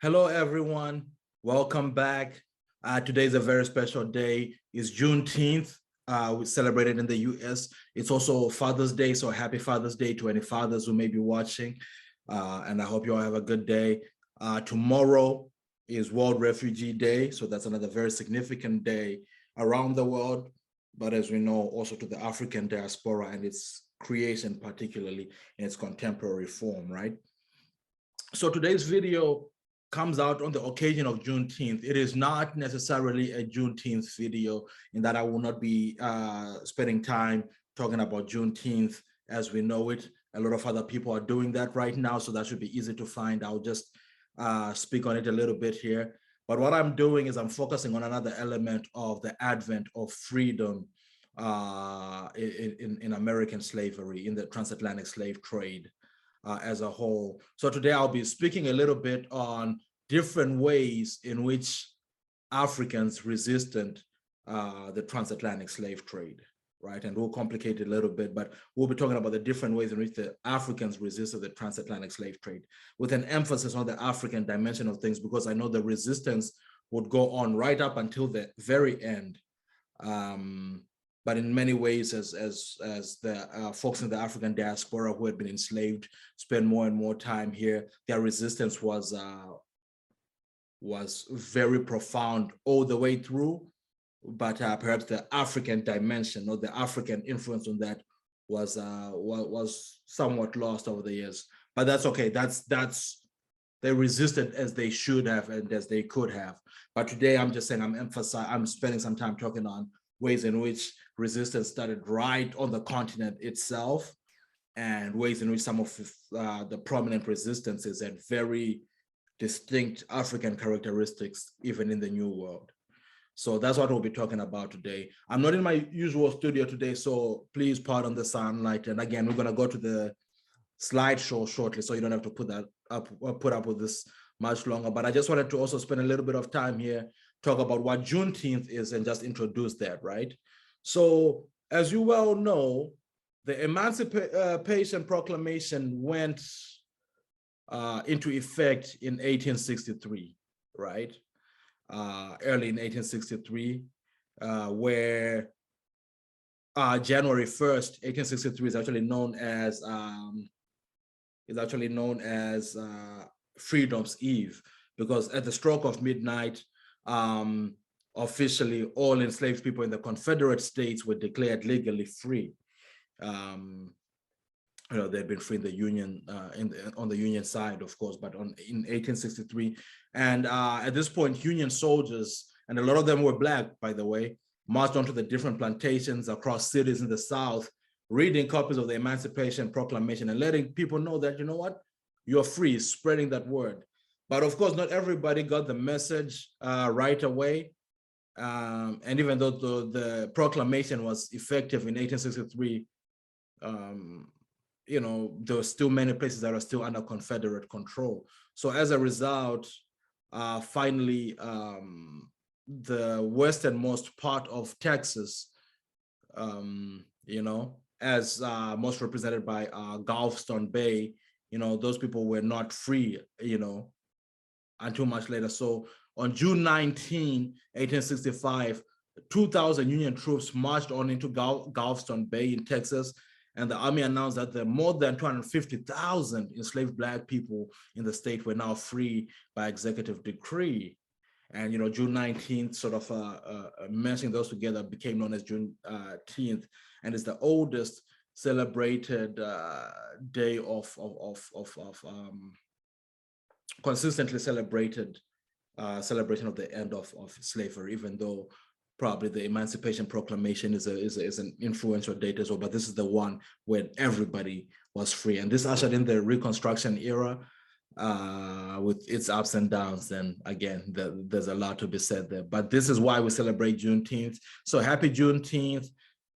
Hello, everyone. Welcome back. Today is a very special day. It's Juneteenth. We celebrated in the US. It's also Father's Day, so happy Father's Day to any fathers who may be watching. And I hope you all have a good day. Tomorrow is World Refugee Day, so that's another very significant day around the world. But as we know, also to the African diaspora and its creation, particularly in its contemporary form, right? So today's video comes out on the occasion of Juneteenth. It is not necessarily a Juneteenth video in that I will not be spending time talking about Juneteenth as we know it. A lot of other people are doing that right now, so that should be easy to find. I'll just speak on it a little bit here. But what I'm doing is I'm focusing on another element of the advent of freedom in American slavery, in the transatlantic slave trade. As a whole. So today I'll be speaking a little bit on different ways in which Africans resisted the transatlantic slave trade, right? And we'll complicate it a little bit, but we'll be talking about the different ways in which the Africans resisted the transatlantic slave trade, with an emphasis on the African dimension of things, because I know the resistance would go on right up until the very end. But in many ways, as the folks in the African diaspora who had been enslaved spend more and more time here, their resistance was very profound all the way through. But perhaps the African dimension or the African influence on that was somewhat lost over the years. But that's okay. That's they resisted as they should have and as they could have. But today I'm just saying I'm spending some time talking on ways in which resistance started right on the continent itself, and ways in which some of the prominent resistances had very distinct African characteristics, even in the New World. So that's what we'll be talking about today. I'm not in my usual studio today, so please pardon the sunlight. And again, we're gonna go to the slideshow shortly, so you don't have to put up with this much longer. But I just wanted to also spend a little bit of time here, talk about what Juneteenth is and just introduce that, right? So as you well know, the Emancipation Proclamation went into effect in 1863, right? Early in 1863, where January 1st, 1863 is actually known as Freedom's Eve, because at the stroke of midnight, officially all enslaved people in the Confederate States were declared legally free. They'd been free in the Union, on the Union side, of course, but in 1863. And at this point, Union soldiers, and a lot of them were Black, by the way, marched onto the different plantations across cities in the South, reading copies of the Emancipation Proclamation and letting people know that, you know what, you're free, spreading that word. But of course, not everybody got the message right away. And even though the proclamation was effective in 1863, there were still many places that are still under Confederate control. So as a result, finally, the westernmost part of Texas, as most represented by Galveston Bay, those people were not free, until much later. So on June 19, 1865, 2,000 Union troops marched on into Galveston Bay in Texas, and the Army announced that the more than 250,000 enslaved Black people in the state were now free by executive decree. And June 19th, sort of meshing those together, became known as Juneteenth, and is the oldest celebrated day of consistently celebrated celebration of the end of slavery, even though probably the Emancipation Proclamation is an influential date as well, but this is the one where everybody was free. And this ushered in the Reconstruction era with its ups and downs. And again, there's a lot to be said there, but this is why we celebrate Juneteenth. So happy Juneteenth.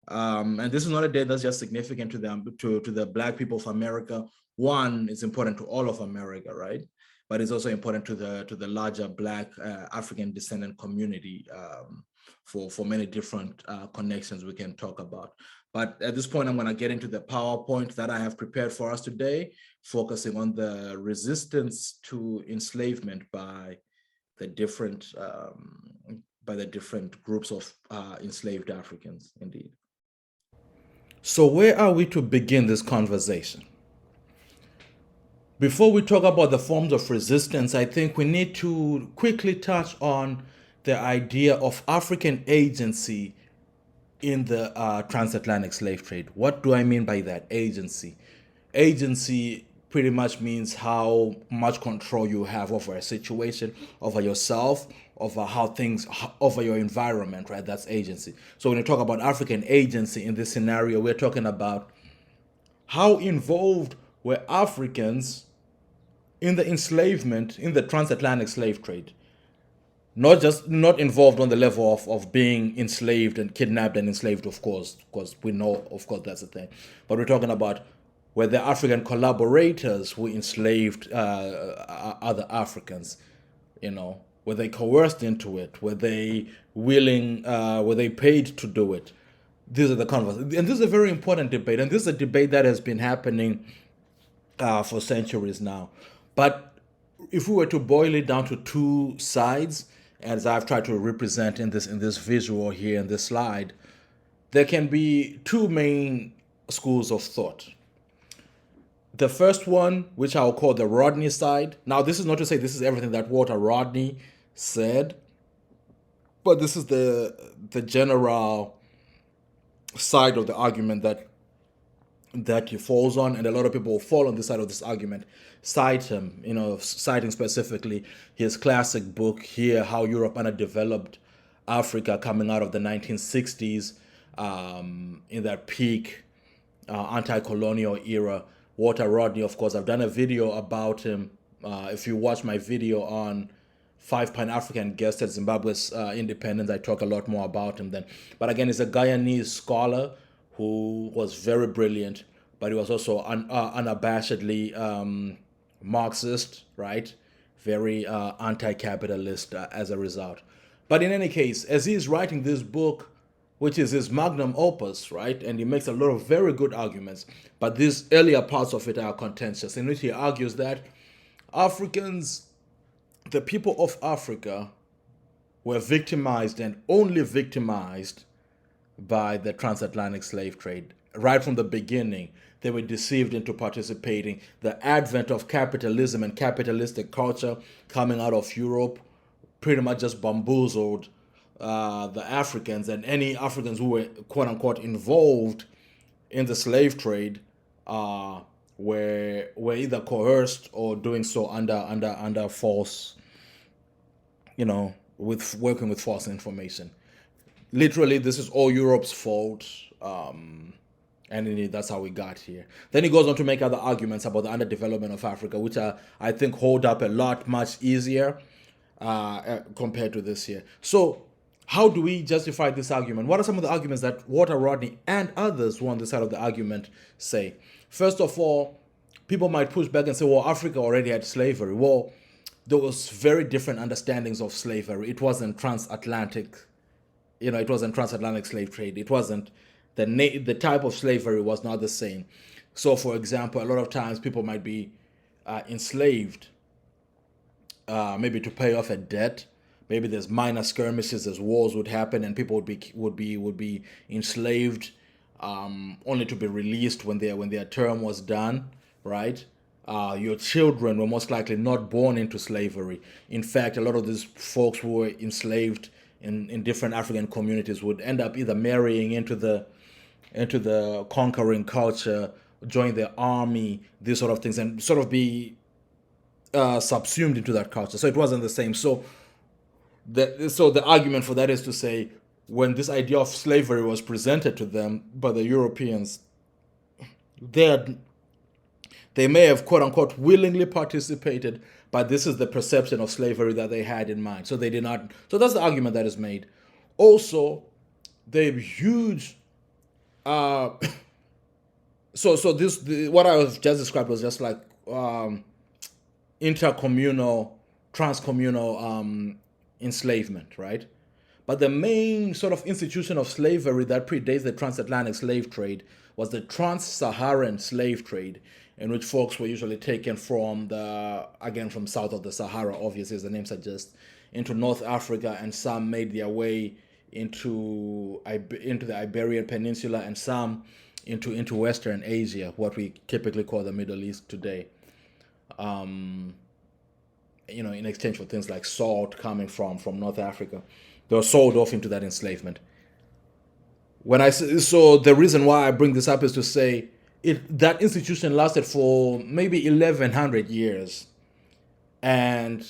And this is not a day that's just significant to them, to the Black people of America. One, it's important to all of America, right? But it's also important to the larger Black African descendant community for many different connections we can talk about. But at this point, I'm going to get into the PowerPoint that I have prepared for us today, focusing on the resistance to enslavement by the different groups of enslaved Africans, indeed. So where are we to begin this conversation? Before we talk about the forms of resistance, I think we need to quickly touch on the idea of African agency in the transatlantic slave trade. What do I mean by that? Agency. Agency pretty much means how much control you have over a situation, over yourself, over how things, over your environment, right? That's agency. So when you talk about African agency in this scenario, we're talking about how involved were Africans in the enslavement, in the transatlantic slave trade. Not involved on the level of being enslaved and kidnapped and enslaved, of course, because we know, of course, that's a thing. But we're talking about where the African collaborators who enslaved other Africans, were they coerced into it? Were they willing? Were they paid to do it? These are the conversations, and this is a very important debate, and this is a debate that has been happening for centuries now. But if we were to boil it down to two sides, as I've tried to represent in this visual here in this slide, there can be two main schools of thought. The first one, which I'll call the Rodney side. Now, this is not to say this is everything that Walter Rodney said, but this is the general side of the argument that he falls on, and a lot of people fall on this side of this argument, cite him, citing specifically his classic book here, How Europe Underdeveloped Africa, coming out of the 1960s, in that peak anti-colonial era. Walter Rodney, of course, I've done a video about him. If you watch my video on 5 Pan-African guests at Zimbabwe's independence, I talk a lot more about him then. But again, he's a Guyanese scholar who was very brilliant, but he was also unabashedly Marxist, right? Very anti-capitalist as a result. But in any case, as he's writing this book, which is his magnum opus, right? And he makes a lot of very good arguments, but these earlier parts of it are contentious, in which he argues that Africans, the people of Africa, were victimized and only victimized by the transatlantic slave trade. Right from the beginning, they were deceived into participating. The advent of capitalism and capitalistic culture coming out of Europe pretty much just bamboozled the Africans, and any Africans who were quote unquote involved in the slave trade were either coerced or doing so under false, with working with false information. Literally, this is all Europe's fault, and indeed, that's how we got here. Then he goes on to make other arguments about the underdevelopment of Africa, which I think hold up a lot much easier compared to this here. So how do we justify this argument? What are some of the arguments that Walter Rodney and others who are on the side of the argument say? First of all, people might push back and say, well, Africa already had slavery. Well, there was very different understandings of slavery. It wasn't transatlantic, it wasn't transatlantic slave trade. It wasn't, the type of slavery was not the same. So, for example, a lot of times people might be enslaved, maybe to pay off a debt. Maybe there's minor skirmishes as wars would happen, and people would be enslaved, only to be released when their term was done, right? Your children were most likely not born into slavery. In fact, a lot of these folks who were enslaved in different African communities would end up either marrying into the conquering culture, join the army, these sort of things, and sort of be subsumed into that culture. So it wasn't the same. So the argument for that is to say, when this idea of slavery was presented to them by the Europeans, they may have quote unquote willingly participated, but this is the perception of slavery that they had in mind. So they did not. So that's the argument that is made. Also, the huge. What I was just described was just like intercommunal, transcommunal enslavement, right? But the main sort of institution of slavery that predates the transatlantic slave trade was the trans-Saharan slave trade, in which folks were usually taken from from south of the Sahara, obviously as the name suggests, into North Africa, and some made their way into the Iberian Peninsula, and some into Western Asia, what we typically call the Middle East today. In exchange for things like salt coming from North Africa, they were sold off into that enslavement. So the reason why I bring this up is to say that institution lasted for maybe 1,100 years, and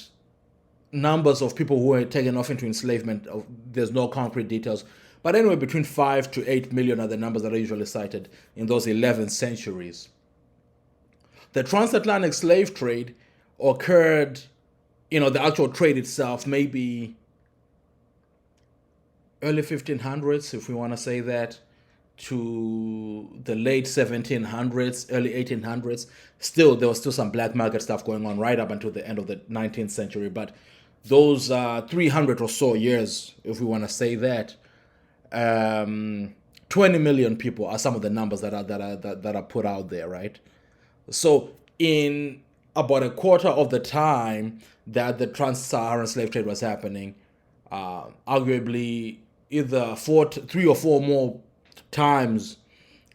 numbers of people who were taken off into enslavement, there's no concrete details, but anyway, between 5 to 8 million are the numbers that are usually cited in those 11 centuries. The transatlantic slave trade occurred, the actual trade itself, maybe early 1500s, if we want to say that, to the late 1700s, early 1800s. Still, there was still some black market stuff going on right up until the end of the 19th century. But those 300 or so years, if we want to say that, 20 million people are some of the numbers that are put out there, right? So in about a quarter of the time that the trans-Saharan slave trade was happening, arguably either 3 or 4 more times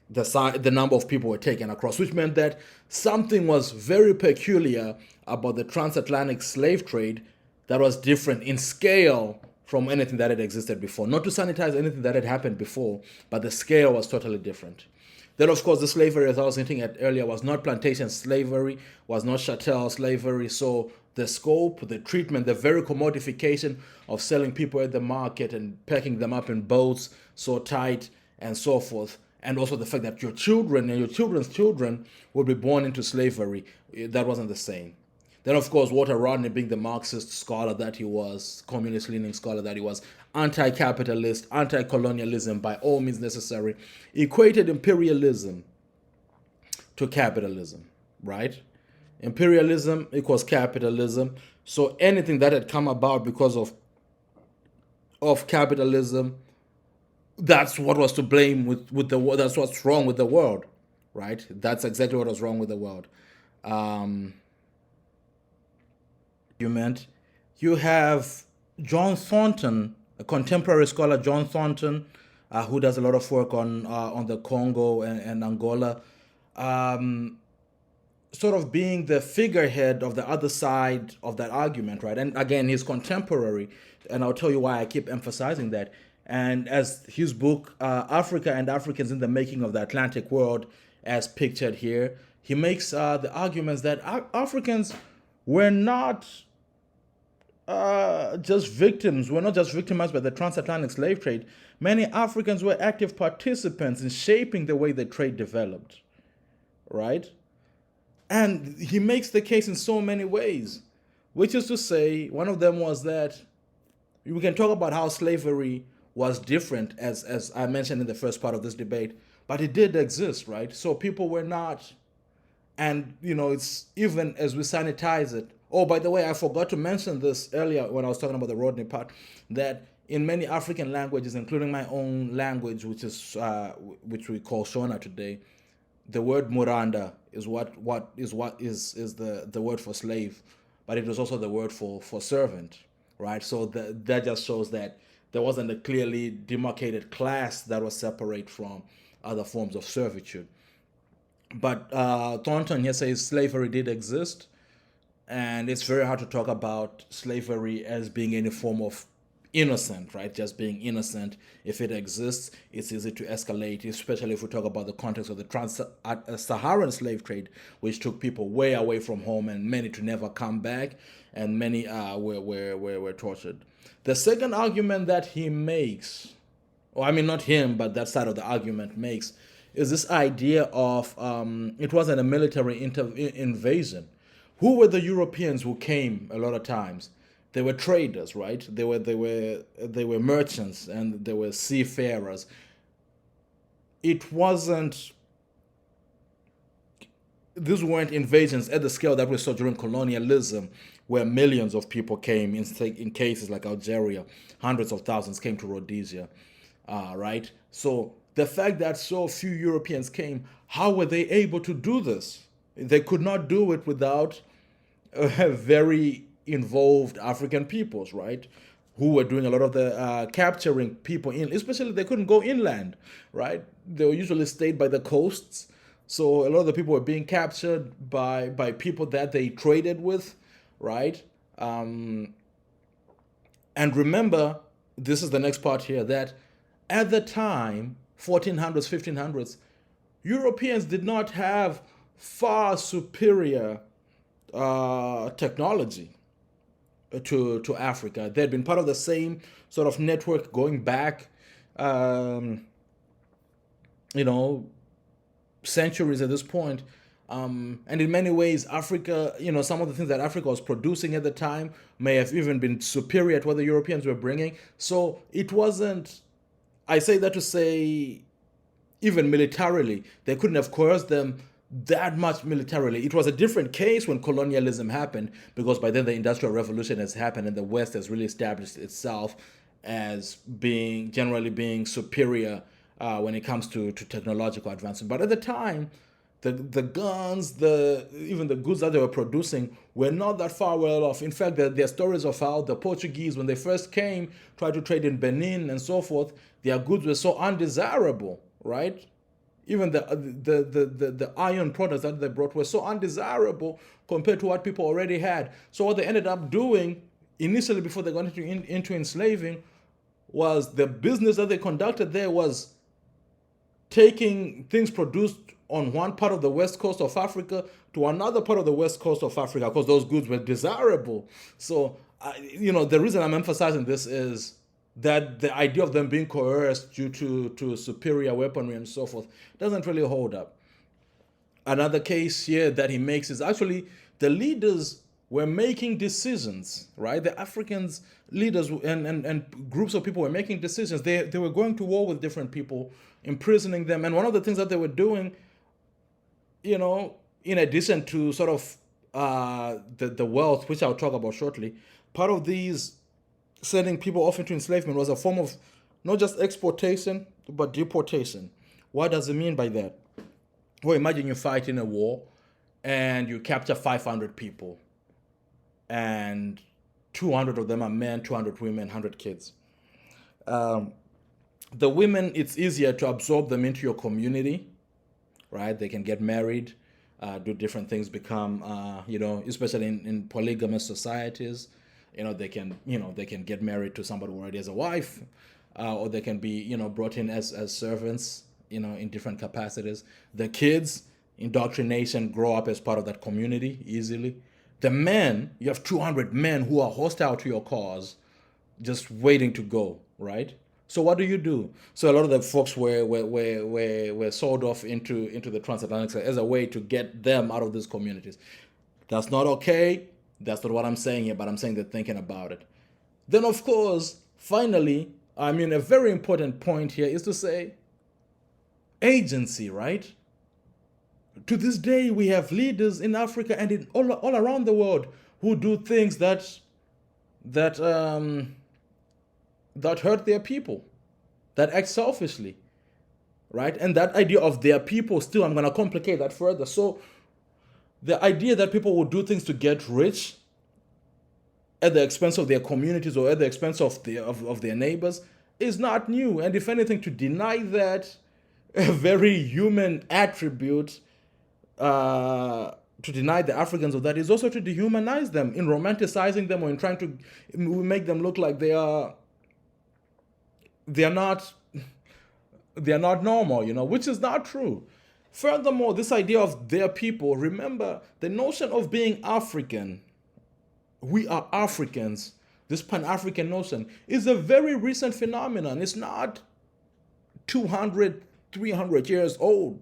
the number of people were taken across, which meant that something was very peculiar about the transatlantic slave trade that was different in scale from anything that had existed before. Not to sanitize anything that had happened before, but the scale was totally different. Then, of course, the slavery, as I was hinting at earlier, was not plantation slavery, was not chattel slavery. So the scope, the treatment, the very commodification of selling people at the market and packing them up in boats so tight and so forth, and also the fact that your children and your children's children will be born into slavery, that wasn't the same. Then, of course, Walter Rodney, being the Marxist scholar that he was, communist-leaning scholar that he was, anti-capitalist, anti-colonialism by all means necessary, equated imperialism to capitalism, right? Imperialism equals capitalism. So anything that had come about because of capitalism, that's what was to blame with the world. That's what's wrong with the world, right? That's exactly what was wrong with the world. You have John Thornton, a contemporary scholar, John Thornton, who does a lot of work on the Congo and Angola, sort of being the figurehead of the other side of that argument, right? And again, he's contemporary, and I'll tell you why I keep emphasizing that. And as his book, Africa and Africans in the Making of the Atlantic World, as pictured here, he makes the arguments that Africans were not just victims, were not just victimized by the transatlantic slave trade. Many Africans were active participants in shaping the way the trade developed, right? And he makes the case in so many ways, which is to say, one of them was that we can talk about how slavery was different, as I mentioned in the first part of this debate, but it did exist, right? So people were not, and it's even as we sanitize it. Oh, by the way, I forgot to mention this earlier when I was talking about the Rodney part, that in many African languages, including my own language, which we call Shona today, the word Muranda is the word for slave, but it was also the word for servant, right? So that just shows that there wasn't a clearly demarcated class that was separate from other forms of servitude. But Thornton here says slavery did exist, and it's very hard to talk about slavery as being any form of innocent, right? Just being innocent. If it exists, it's easy to escalate, especially if we talk about the context of the trans-Saharan slave trade, which took people way away from home and many to never come back, and many were tortured. The second argument that he makes, or I mean not him, but that side of the argument makes, is this idea of it wasn't a military invasion. Who were the Europeans who came a lot of times? They were traders, right? They were merchants, and they were seafarers. It wasn't these weren't invasions at the scale that we saw during colonialism, where millions of people came in cases like Algeria, hundreds of thousands came to Rhodesia, right? So the fact that so few Europeans came, how were they able to do this? They could not do it without very involved African peoples, right? Who were doing a lot of the capturing people in, especially they couldn't go inland, right? They were usually stayed by the coasts. So a lot of the people were being captured by people that they traded with, right? And remember, this is the next part here, that at the time, 1400s, 1500s, Europeans did not have far superior technology to Africa. They'd been part of the same sort of network going back, um, you know, centuries at this point. And in many ways, Africa, some of the things that Africa was producing at the time may have even been superior to what the Europeans were bringing. So it wasn't, I say that to say, even militarily, they couldn't have coerced them that much militarily. It was a different case when colonialism happened, because by then the Industrial Revolution has happened and the West has really established itself as generally being superior when it comes to technological advancement. But at the time, the guns, even the goods that they were producing were not that far well off. In fact, there are stories of how the Portuguese, when they first came, tried to trade in Benin and so forth, their goods were so undesirable, right? Even the iron products that they brought were so undesirable compared to what people already had. So what they ended up doing initially, before they got into enslaving, was the business that they conducted there was taking things produced on one part of the west coast of Africa to another part of the west coast of Africa, because those goods were desirable. So, the reason I'm emphasizing this is that the idea of them being coerced due to superior weaponry and so forth doesn't really hold up. Another case here that he makes is actually the leaders were making decisions, right? The Africans leaders and groups of people were making decisions. They were going to war with different people, imprisoning them. And one of the things that they were doing, in addition to sort of the wealth, which I'll talk about shortly, part of these sending people off into enslavement was a form of not just exportation, but deportation. What does it mean by that? Well, imagine you fight in a war and you capture 500 people, and 200 of them are men, 200 women, 100 kids. The women, it's easier to absorb them into your community, right? They can get married, do different things, become, especially in polygamous societies, they can get married to somebody who already has a wife, or they can be, brought in as servants, in different capacities. The kids, indoctrination, grow up as part of that community easily. The men, you have 200 men who are hostile to your cause, just waiting to go, right? So what do? So a lot of the folks were sold off into the transatlantic as a way to get them out of these communities. That's not okay. That's not what I'm saying here, but I'm saying they're thinking about it. Then, of course, finally, a very important point here is to say agency, right? To this day, we have leaders in Africa and in all around the world who do things that hurt their people, that act selfishly, right? And that idea of their people, still, I'm going to complicate that further. So the idea that people will do things to get rich at the expense of their communities or at the expense of their neighbors is not new. And if anything, to deny that a very human attribute, to deny the Africans of that, is also to dehumanize them in romanticizing them, or in trying to make them look like they're not normal, which is not true. Furthermore, this idea of their people, remember the notion of being African, we are Africans, this Pan-African notion is a very recent phenomenon. It's not 200, 300 years old,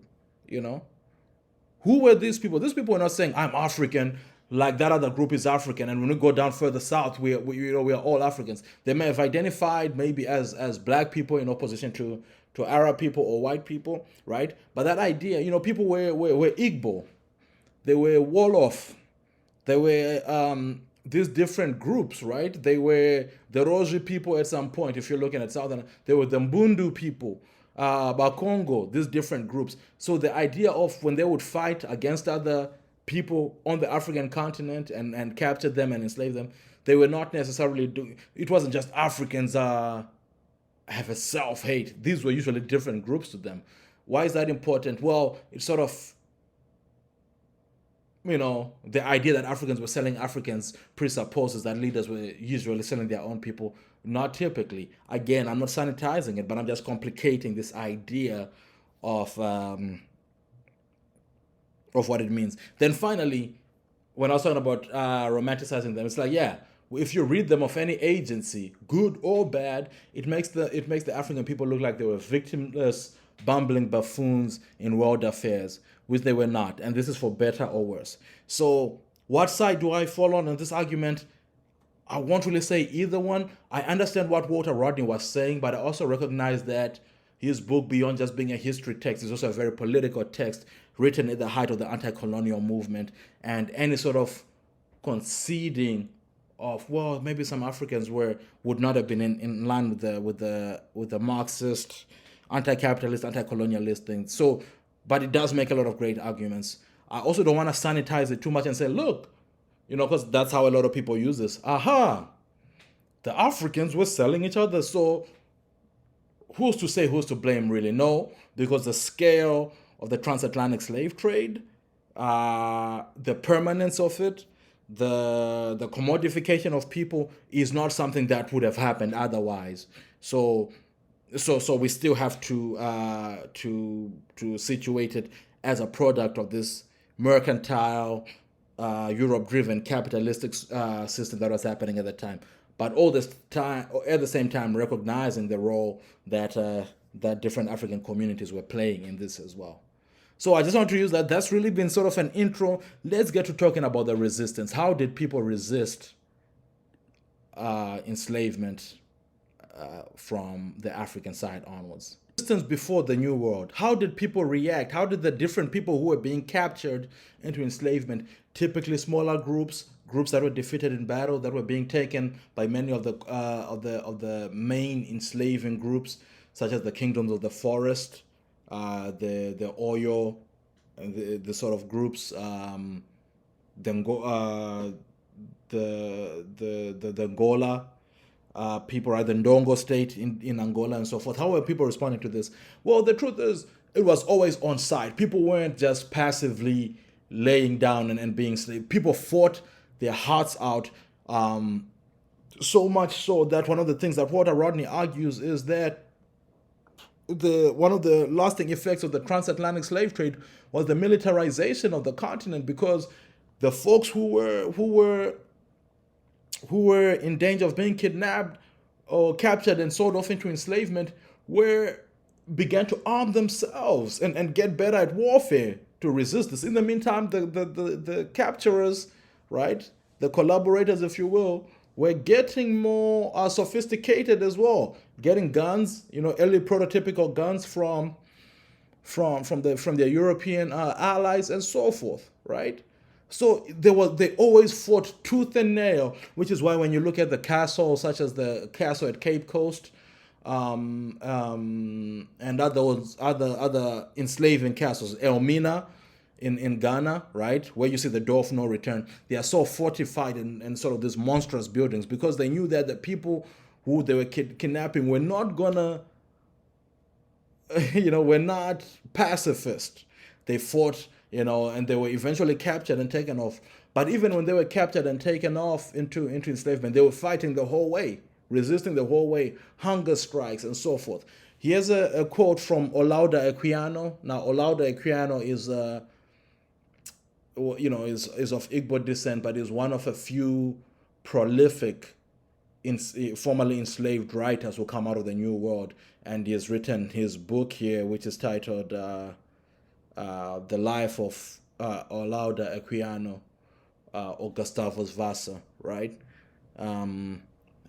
Who were these people? These people were not saying, I'm African, like that other group is African, and when we go down further south, we are all Africans. They may have identified maybe as black people in opposition to Arab people or white people, right? But that idea, people were Igbo, they were Wolof, they were these different groups, right? They were the Roji people at some point. If you're looking at Southern, they were the Mbundu people, Bakongo, these different groups. So the idea of when they would fight against other people on the African continent and capture them and enslave them, they were not necessarily doing. It wasn't just Africans have a self-hate. These were usually different groups to them. Why is that important? Well, it's sort of, the idea that Africans were selling Africans presupposes that leaders were usually selling their own people. Not typically. Again, I'm not sanitizing it, but I'm just complicating this idea of what it means. Then finally, when I was talking about romanticizing them, it's like, yeah, if you read them of any agency, good or bad, it makes the African people look like they were victimless, bumbling buffoons in world affairs, which they were not. And this is for better or worse. So what side do I fall on this argument? I won't really say either one. I understand what Walter Rodney was saying, but I also recognize that his book, beyond just being a history text, is also a very political text written at the height of the anti-colonial movement, and any sort of conceding of, well, maybe some Africans would not have been in line with the Marxist, anti-capitalist, anti-colonialist thing. So, but it does make a lot of great arguments. I also don't want to sanitize it too much and say, look, because that's how a lot of people use this. Aha, the Africans were selling each other. So who's to say who's to blame, really? No, because the scale of the transatlantic slave trade, the permanence of it, the commodification of people is not something that would have happened otherwise. So we still have to situate it as a product of this mercantile, Europe-driven capitalistic system that was happening at the time. But all this time, at the same time, recognizing the role that different African communities were playing in this as well. So I just want to use that. That's really been sort of an intro. Let's get to talking about the resistance. How did people resist enslavement from the African side onwards? Resistance before the New World. How did people react? How did the different people who were being captured into enslavement, typically smaller groups that were defeated in battle, that were being taken by many of the main enslaving groups, such as the kingdoms of the forest, the Oyo, and the sort of groups, the Angola people, right? The Ndongo state in Angola and so forth. How were people responding to this? Well, the truth is, it was always on side. People weren't just passively laying down and being slave. People fought their hearts out, so much so that one of the things that Walter Rodney argues is that one of the lasting effects of the transatlantic slave trade was the militarization of the continent, because the folks who were in danger of being kidnapped or captured and sold off into enslavement began to arm themselves and get better at warfare to resist this. In the meantime, the capturers, right, the collaborators, if you will, were getting more sophisticated as well, getting guns, early prototypical guns from their European allies and so forth, right? So they always fought tooth and nail, which is why when you look at the castles, such as the castle at Cape Coast, and other enslaving castles, Elmina in Ghana, right, where you see the door of no return, they are so fortified and sort of these monstrous buildings, because they knew that the people who they were kidnapping were not gonna, were not pacifist. They fought, and they were eventually captured and taken off. But even when they were captured and taken off into enslavement, they were fighting the whole way, resisting the whole way, hunger strikes and so forth. Here's a quote from Olaudah Equiano. Now, Olaudah Equiano is of Igbo descent, but is one of a few prolific formerly enslaved writers who come out of the New World, and he has written his book here, which is titled The Life of Olaudah Equiano, or Gustavus Vassa, right?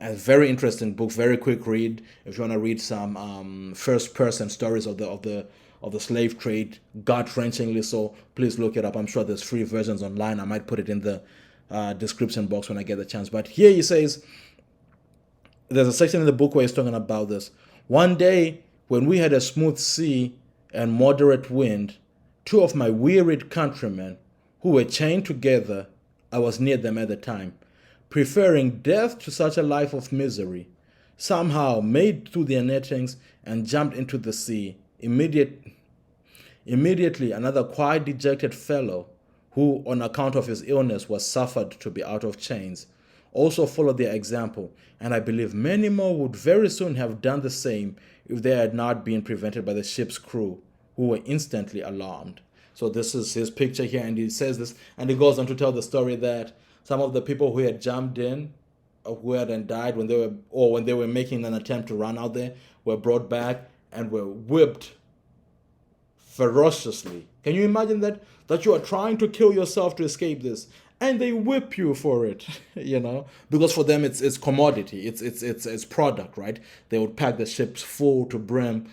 A very interesting book, very quick read if you want to read some first-person stories of of the slave trade, gut-wrenchingly so. Please look it up. I'm sure there's free versions online. I might put it in the description box when I get the chance. But here he says, there's a section in the book where he's talking about this. One day, when we had a smooth sea and moderate wind, two of my wearied countrymen, who were chained together, I was near them at the time, preferring death to such a life of misery, somehow made through their nettings and jumped into the sea. Immediately, another quite dejected fellow, who on account of his illness was suffered to be out of chains, also followed their example, and I believe many more would very soon have done the same if they had not been prevented by the ship's crew, who were instantly alarmed. So this is his picture here, and he says this, and he goes on to tell the story that some of the people who had jumped in, who had and died when they were making an attempt to run out there, were brought back and were whipped ferociously. Can you imagine that? That you are trying to kill yourself to escape this, and they whip you for it, because for them it's commodity, it's product, right? They would pack the ships full to brim,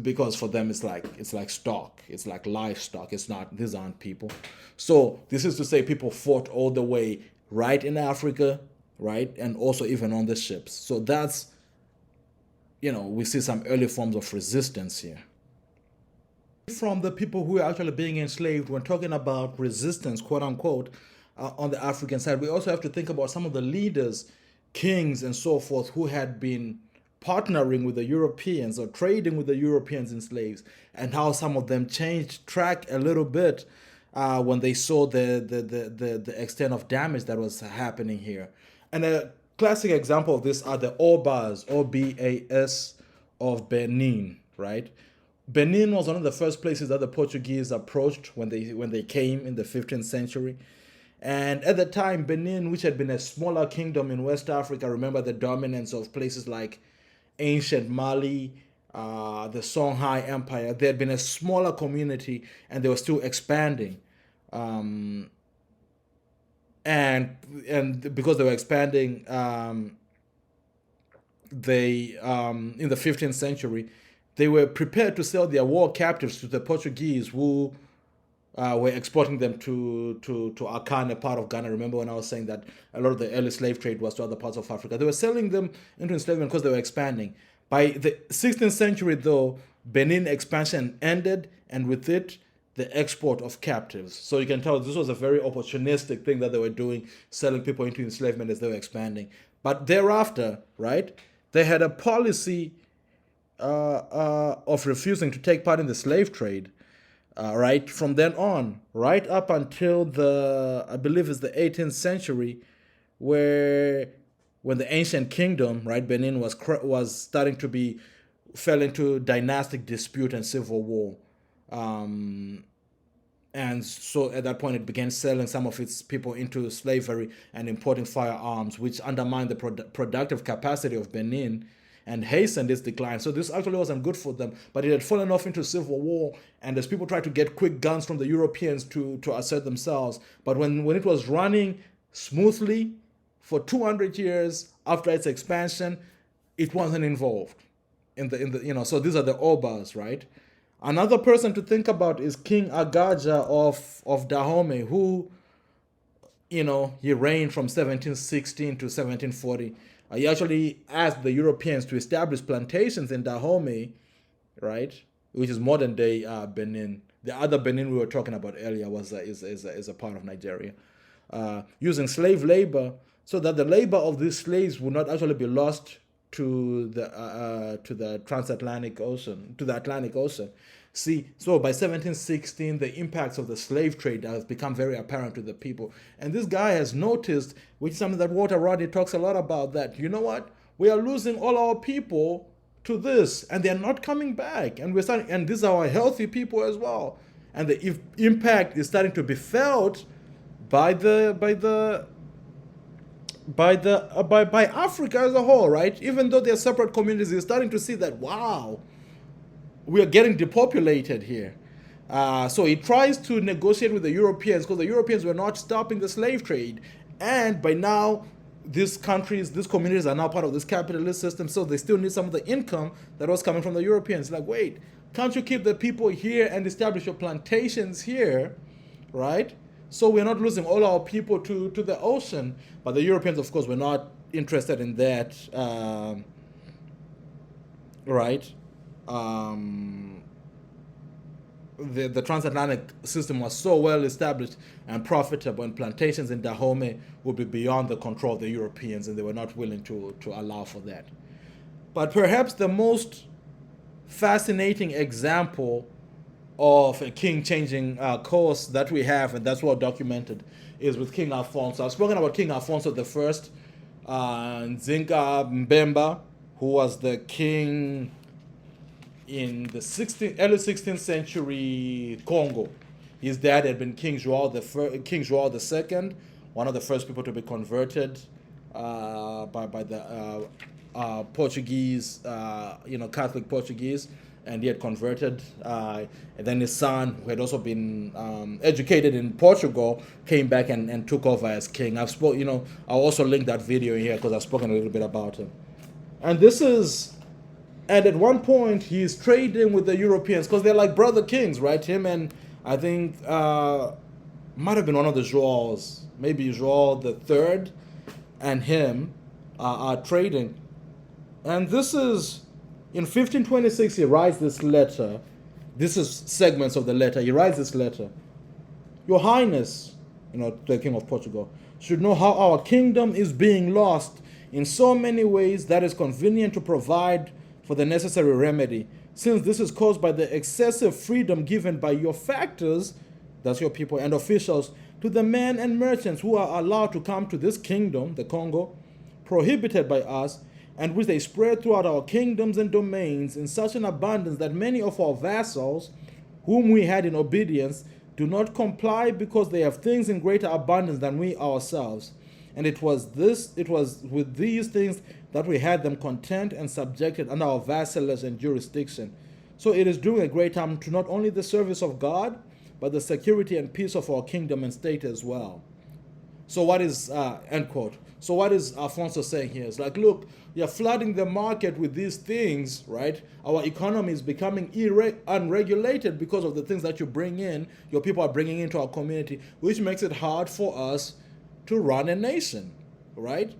because for them it's like stock, it's like livestock. It's not; these aren't people. So this is to say, people fought all the way right in Africa, right, and also even on the ships. So that's, we see some early forms of resistance here. From the people who are actually being enslaved, when talking about resistance, quote unquote, on the African side, we also have to think about some of the leaders, kings and so forth, who had been partnering with the Europeans or trading with the Europeans in slaves, and how some of them changed track a little bit when they saw the extent of damage that was happening here. And a classic example of this are the Obas, O-B-A-S, of Benin, right? Benin was one of the first places that the Portuguese approached when they came in the 15th century. And at the time, Benin, which had been a smaller kingdom in West Africa, remember the dominance of places like ancient Mali, the Songhai Empire. They had been a smaller community, and they were still expanding. And because they were expanding, they in the 15th century, they were prepared to sell their war captives to the Portuguese, who were exporting them to Akan, a part of Ghana. Remember when I was saying that a lot of the early slave trade was to other parts of Africa? They were selling them into enslavement because they were expanding. By the 16th century, though, Benin expansion ended, and with it, the export of captives. So you can tell this was a very opportunistic thing that they were doing, selling people into enslavement as they were expanding. But thereafter, right, they had a policy of refusing to take part in the slave trade, right, from then on, right up until I believe it's the 18th century, when the ancient kingdom, right, Benin was starting to fell into dynastic dispute and civil war. And so at that point, it began selling some of its people into slavery and importing firearms, which undermined the productive capacity of Benin and hastened its decline. So this actually wasn't good for them, but it had fallen off into civil war, and as people tried to get quick guns from the Europeans to assert themselves. But when it was running smoothly for 200 years after its expansion, it wasn't involved in the so these are the Obas, right? Another person to think about is King Agaja of Dahomey, who, he reigned from 1716 to 1740. He actually asked the Europeans to establish plantations in Dahomey, right, which is modern day Benin. The other Benin we were talking about earlier is a part of Nigeria, using slave labor, so that the labor of these slaves would not actually be lost to the transatlantic ocean, to the Atlantic Ocean. See, so by 1716, the impacts of the slave trade has become very apparent to the people. And this guy has noticed, which is something that Rodney talks a lot about, that, you know what, we are losing all our people to this, and they're not coming back. And and these are our healthy people as well. And the impact is starting to be felt by Africa as a whole, right? Even though they're separate communities, you're starting to see that, wow, we are getting depopulated here. So he tries to negotiate with the Europeans, because the Europeans were not stopping the slave trade. And by now, these communities are now part of this capitalist system, so they still need some of the income that was coming from the Europeans. Like, wait, Can't you keep the people here and establish your plantations here, right? So we're not losing all our people to the ocean. But the Europeans, of course, were not interested in that, right? Um, the transatlantic system was so well established and profitable, and plantations in Dahomey would be beyond the control of the Europeans, and they were not willing to allow for that. But perhaps the most fascinating example of a king changing course that we have, and that's well documented, is with King Affonso. I've spoken about King Affonso the First, Nzinga Mbemba, who was the king in the early 16th century Congo. His dad had been King João II, one of the first people to be converted by the Portuguese, Catholic Portuguese, and he had converted. And then his son, who had also been educated in Portugal, came back and took over as king. I'll also link that video here because I've spoken a little bit about him. And at one point he's trading with the Europeans because they're like brother kings, right? Him and I think might have been one of the Joaos, maybe Joao the Third, and him are trading. And this is in 1526. He writes this letter. This is segments of the letter. He writes this letter. Your Highness, the King of Portugal, should know how our kingdom is being lost in so many ways that is convenient to provide for the necessary remedy, since this is caused by the excessive freedom given by your factors, that's your people, and officials, to the men and merchants who are allowed to come to this kingdom, the Congo, prohibited by us, and which they spread throughout our kingdoms and domains in such an abundance that many of our vassals, whom we had in obedience, do not comply because they have things in greater abundance than we ourselves. And it was with these things that we had them content and subjected under our vassalage and jurisdiction. So it is doing a great harm to not only the service of God, but the security and peace of our kingdom and state as well. So what is, end quote. So what is Affonso saying here? It's like, look, you're flooding the market with these things, right? Our economy is becoming unregulated because of the things that you bring in, your people are bringing into our community, which makes it hard for us to run a nation, right?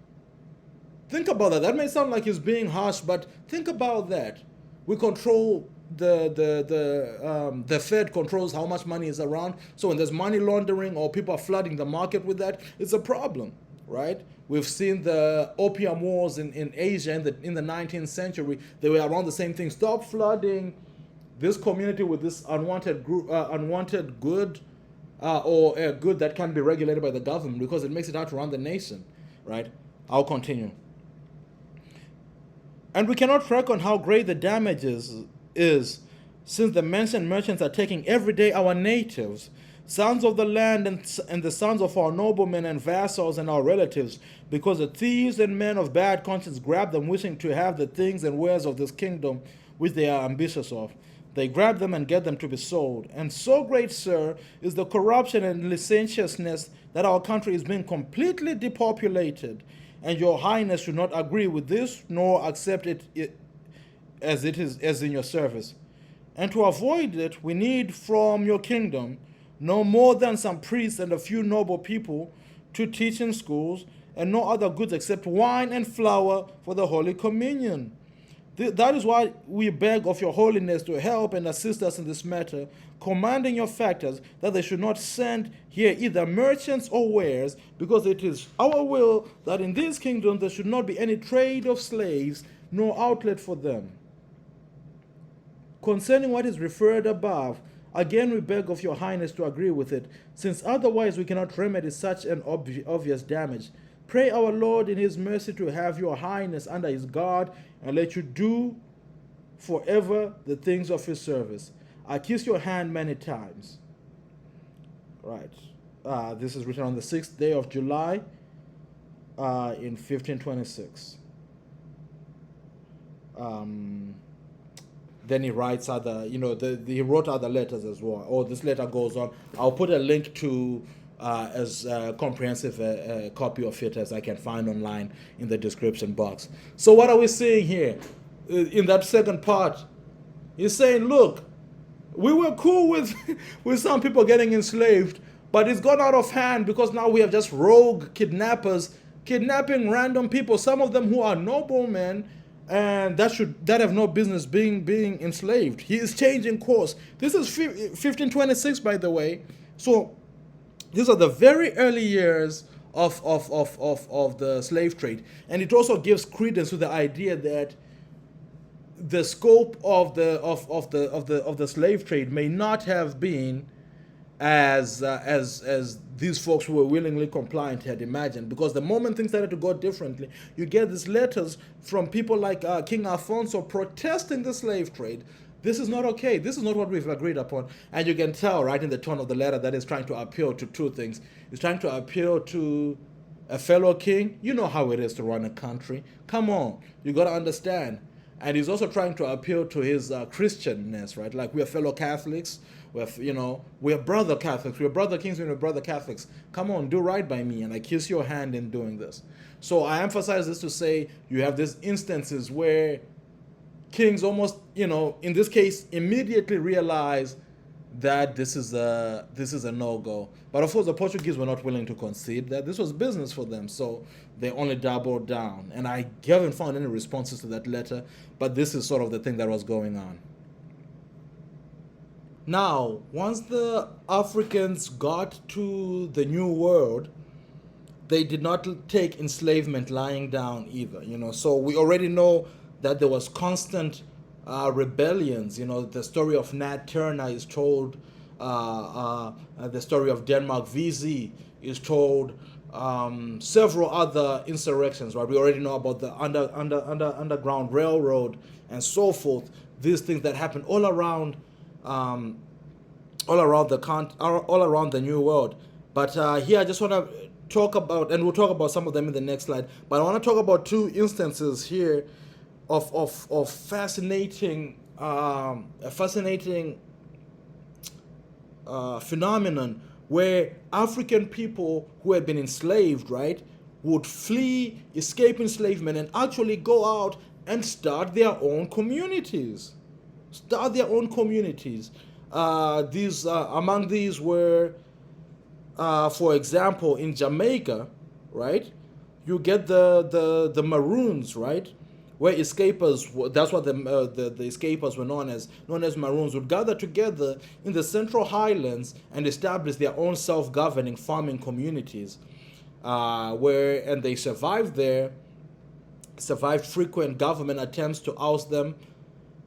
Think about that. That may sound like he's being harsh, but think about that. We control the Fed controls how much money is around. So when there's money laundering or people are flooding the market with that, it's a problem, right? We've seen the opium wars in Asia in the 19th century. They were around the same thing. Stop flooding this community with this unwanted good or a good that can be regulated by the government because it makes it hard to run the nation, right? I'll continue. And we cannot reckon how great the damage is, since the mentioned merchants are taking every day our natives, sons of the land and the sons of our noblemen and vassals and our relatives, because the thieves and men of bad conscience grab them wishing to have the things and wares of this kingdom which they are ambitious of. They grab them and get them to be sold. And so great, sir, is the corruption and licentiousness that our country is being completely depopulated. And your highness should not agree with this, nor accept it as in your service. And to avoid it, we need from your kingdom no more than some priests and a few noble people to teach in schools, and no other goods except wine and flour for the Holy Communion. That is why we beg of your holiness to help and assist us in this matter, commanding your factors that they should not send here either merchants or wares, because it is our will that in this kingdom there should not be any trade of slaves, nor outlet for them. Concerning what is referred above, again we beg of your highness to agree with it, since otherwise we cannot remedy such an obvious damage. Pray our Lord in his mercy to have your highness under his guard and let you do forever the things of his service. I kiss your hand many times. Right. This is written on the 6th day of July in 1526. Then he writes other, he wrote other letters as well. Oh, this letter goes on. I'll put a link to as comprehensive a copy of it as I can find online in the description box. So what are we seeing here? In that second part, he's saying, look, We were cool with with some people getting enslaved, but it's gone out of hand because now we have just rogue kidnappers kidnapping random people, some of them who are noblemen, and that have no business being enslaved. He is changing course. This is 1526, by the way. So these are the very early years of the slave trade, and it also gives credence to the idea that the scope of the slave trade may not have been as these folks who were willingly compliant had imagined. Because the moment things started to go differently, you get these letters from people like King Affonso protesting the slave trade. This is not okay. This is not what we've agreed upon. And you can tell right in the tone of the letter that is trying to appeal to two things. It's trying to appeal to a fellow king. You know how it is to run a country. Come on, you got to understand. And he's also trying to appeal to his Christianness, right? Like, we are fellow Catholics. We are brother Catholics. We are brother kings and we are brother Catholics. Come on, do right by me, and I kiss your hand in doing this. So I emphasize this to say you have these instances where kings almost, in this case, immediately realize that this is a no-go. But of course, the Portuguese were not willing to concede that this was business for them, so they only doubled down. And I haven't found any responses to that letter, but this is sort of the thing that was going on. Now, once the Africans got to the New World, they did not take enslavement lying down either. So we already know that there was constant rebellions. The story of Nat Turner is told. The story of Denmark VZ is told. Several other insurrections. Right, we already know about the Underground Railroad and so forth. These things that happened all around the New World. But here I just want to talk about, and we'll talk about some of them in the next slide. But I want to talk about two instances here of fascinating phenomenon where African people who had been enslaved, right, would flee, escape enslavement, and actually go out and start their own communities. Among these were, for example, in Jamaica, right, you get the Maroons, right, where escapers, that's what the escapers were known as Maroons, would gather together in the Central Highlands and establish their own self-governing farming communities, and they survived frequent government attempts to oust them.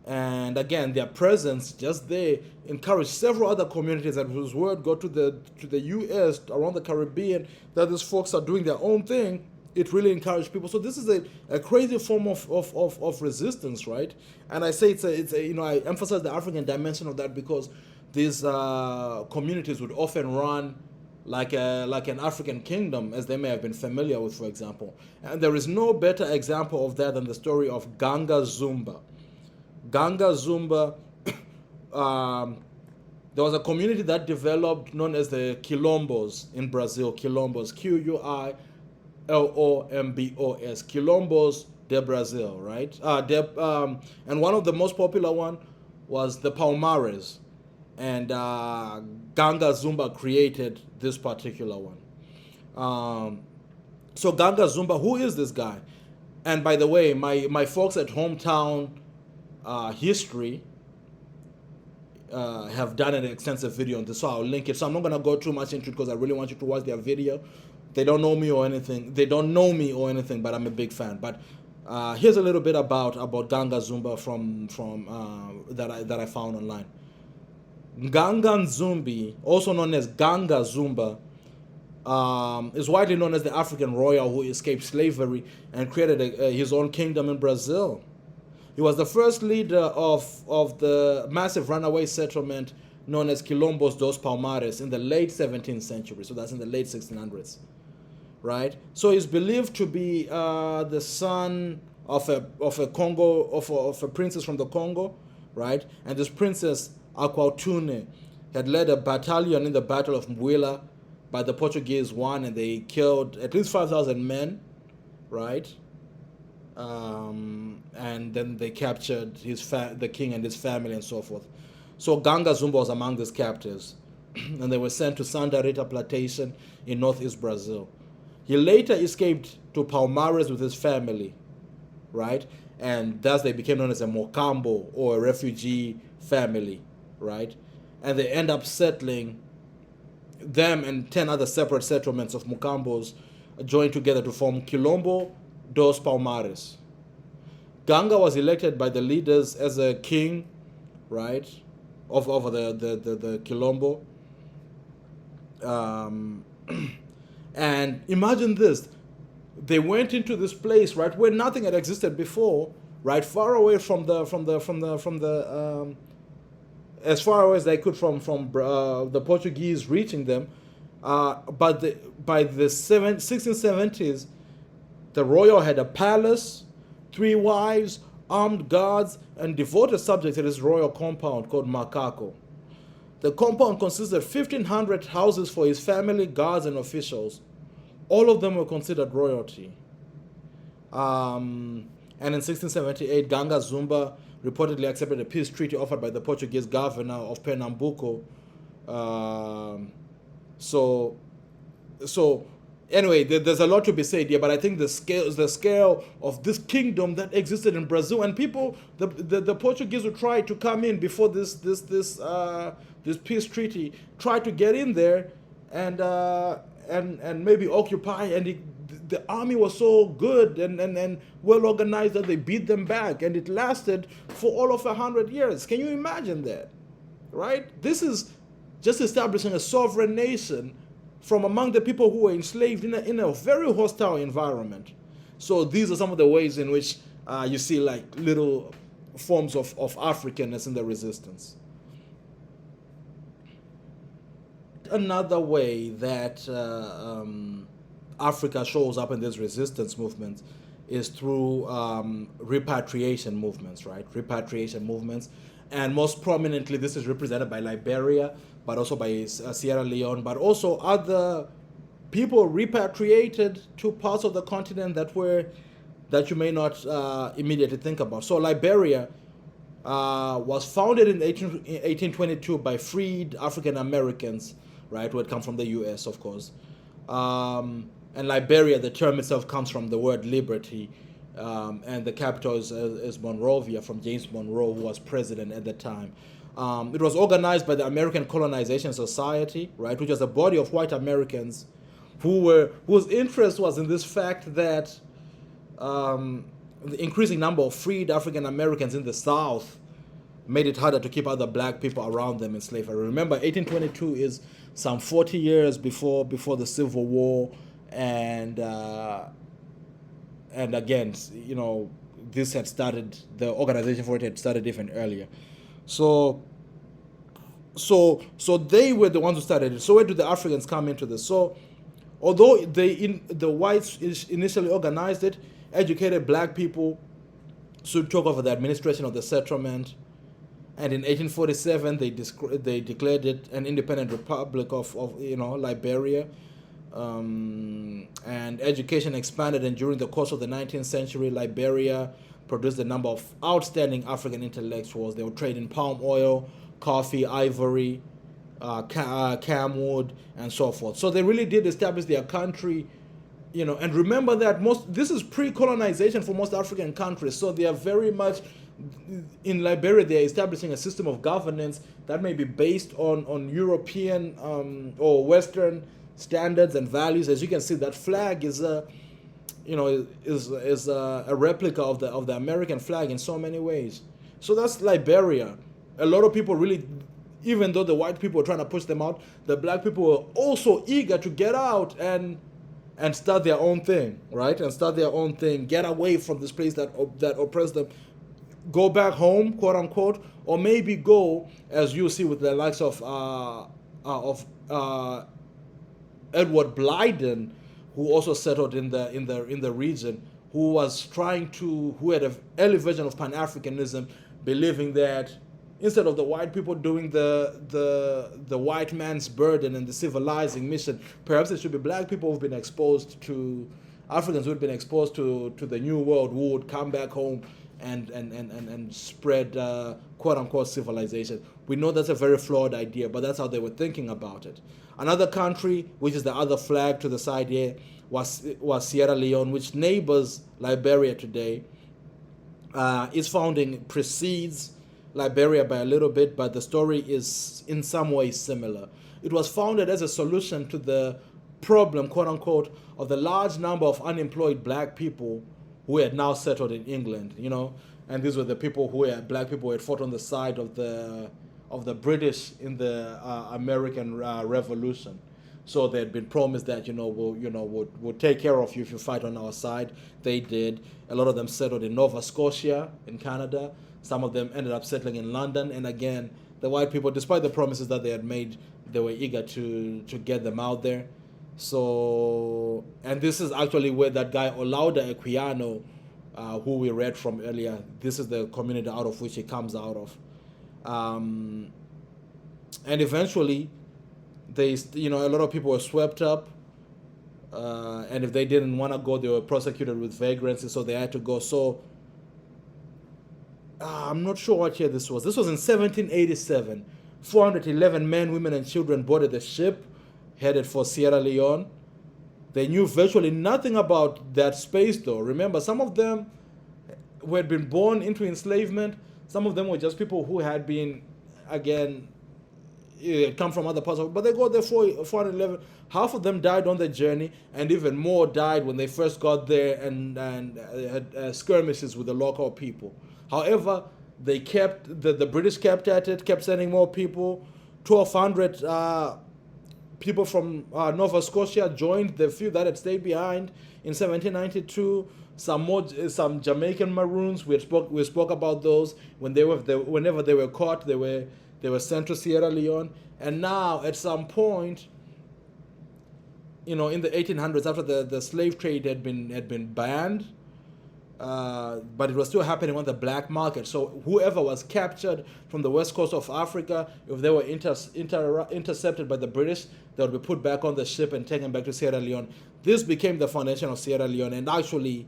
And again, their presence just there encouraged several other communities, and whose word got to the U.S., around the Caribbean, that these folks are doing their own thing. It really encouraged people. So this is a crazy form of resistance, right? And I say I emphasize the African dimension of that because these communities would often run like an African kingdom, as they may have been familiar with, for example. And there is no better example of that than the story of Ganga Zumba. Ganga Zumba, there was a community that developed known as the Quilombos in Brazil. Quilombos, Quilombos, Quilombos de Brazil, right? And one of the most popular one was the Palmares, and Ganga Zumba created this particular one. So Ganga Zumba, who is this guy? And by the way, my folks at Hometown History have done an extensive video on this, so I'll link it. So I'm not going to go too much into it because I really want you to watch their video. They don't know me or anything, but I'm a big fan. But here's a little bit about Ganga Zumba from that I found online. Ganga Nzumbi, also known as Ganga Zumba, is widely known as the African royal who escaped slavery and created his own kingdom in Brazil. He was the first leader of the massive runaway settlement known as Quilombos dos Palmares in the late 17th century. So that's in the late 1600s, right? So he's believed to be the son of a princess from the Congo, right? And this princess Aquautune had led a battalion in the Battle of Mwila, but the Portuguese won and they killed at least 5,000 men, right? And then they captured the king and his family and so forth. So Ganga Zumba was among these captives, and they were sent to Santa Rita plantation in northeast Brazil. He later escaped to Palmares with his family, right? And thus they became known as a Mocambo, or a refugee family, right? And they end up settling, them and 10 other separate settlements of Mocambos joined together to form Quilombo dos Palmares. Ganga was elected by the leaders as a king, right, of over the Quilombo. And imagine this: they went into this place, right, where nothing had existed before, right, far away from the as far away as they could from the Portuguese reaching them. But by the 1670s, the royal had a palace, 3 wives, armed guards, and devoted subjects at his royal compound called Macaco. The compound consisted of 1,500 houses for his family, guards, and officials. All of them were considered royalty. And in 1678, Ganga Zumba reportedly accepted a peace treaty offered by the Portuguese governor of Pernambuco. So anyway, there's a lot to be said here, but I think the scale of this kingdom that existed in Brazil, and people, the Portuguese would try to come in before this peace treaty, try to get in there and maybe occupy, and the army was so good and well organized that they beat them back, and it lasted for all of 100 years. Can you imagine that? Right? This is just establishing a sovereign nation from among the people who were enslaved in a very hostile environment. So these are some of the ways in which you see like little forms of Africanness in the resistance. Another way that Africa shows up in this resistance movement is through repatriation movements, right? Repatriation movements. And most prominently, this is represented by Liberia, but also by Sierra Leone, but also other people repatriated to parts of the continent that you may not immediately think about. So Liberia was founded in 1822 by freed African Americans, right, who had come from the U.S., of course. And Liberia, the term itself comes from the word liberty, and the capital is Monrovia, from James Monroe, who was president at the time. It was organized by the American Colonization Society, right, which was a body of white Americans whose interest was in this fact that the increasing number of freed African Americans in the South made it harder to keep other black people around them in slavery. Remember, 1822 is some 40 years before the Civil War, and again, you know, this had started, the organization for it had started even earlier. So they were the ones who started it. So where do the Africans come into this? So although the whites initially organized it, educated black people soon took over the administration of the settlement, and in 1847 they declared it an independent republic of Liberia. And education expanded, and during the course of the 19th century, Liberia produced a number of outstanding African intellectuals. They would trade in palm oil, coffee, ivory, camwood, and so forth. So they really did establish their country, you know. And remember that this is pre-colonization for most African countries. So they are very much, in Liberia, they are establishing a system of governance that may be based on European or Western standards and values. As you can see, that flag is a replica of the American flag in so many ways. So that's Liberia. A lot of people really, even though the white people were trying to push them out, the black people were also eager to get out and start their own thing, right? And start their own thing, get away from this place that oppressed them, go back home, quote unquote, or maybe go, as you see with the likes of Edward Blyden, who also settled in the region, who had an early version of Pan-Africanism, believing that instead of the white people doing the white man's burden and the civilizing mission, perhaps it should be black people who've been exposed to, Africans who've been exposed to the new world, who would come back home and spread quote unquote civilization. We know that's a very flawed idea, but that's how they were thinking about it. Another country, which is the other flag to the side here, was Sierra Leone, which neighbors Liberia today. Its founding precedes Liberia by a little bit, but the story is in some ways similar. It was founded as a solution to the problem, quote unquote, of the large number of unemployed black people who had now settled in England, and these were the people black people who had fought on the side of the British in the American Revolution. So they had been promised that we'll take care of you if you fight on our side. They did. A lot of them settled in Nova Scotia in Canada. Some of them ended up settling in London. And again, the white people, despite the promises that they had made, they were eager to get them out there. So, and this is actually where that guy Olaudah Equiano, who we read from earlier, this is the community out of which he comes out of. And eventually, a lot of people were swept up, and if they didn't want to go, they were prosecuted with vagrancy, so they had to go. So I'm not sure what year this was. This was in 1787. 411 men, women, and children boarded the ship headed for Sierra Leone. They knew virtually nothing about that space, though. Remember, some of them who had been born into enslavement, some of them were just people who had been, again, come from other parts of it, but they got there 411. Half of them died on the journey, and even more died when they first got there and had skirmishes with the local people. However, they kept, the British kept at it, kept sending more people. 1,200 people from Nova Scotia joined the few that had stayed behind in 1792. Some Jamaican Maroons, we spoke about those. Whenever they were caught, they were sent to Sierra Leone. And now, at some point, in the 1800s, after the slave trade had been banned, but it was still happening on the black market. So whoever was captured from the west coast of Africa, if they were intercepted by the British, they would be put back on the ship and taken back to Sierra Leone. This became the foundation of Sierra Leone, and actually,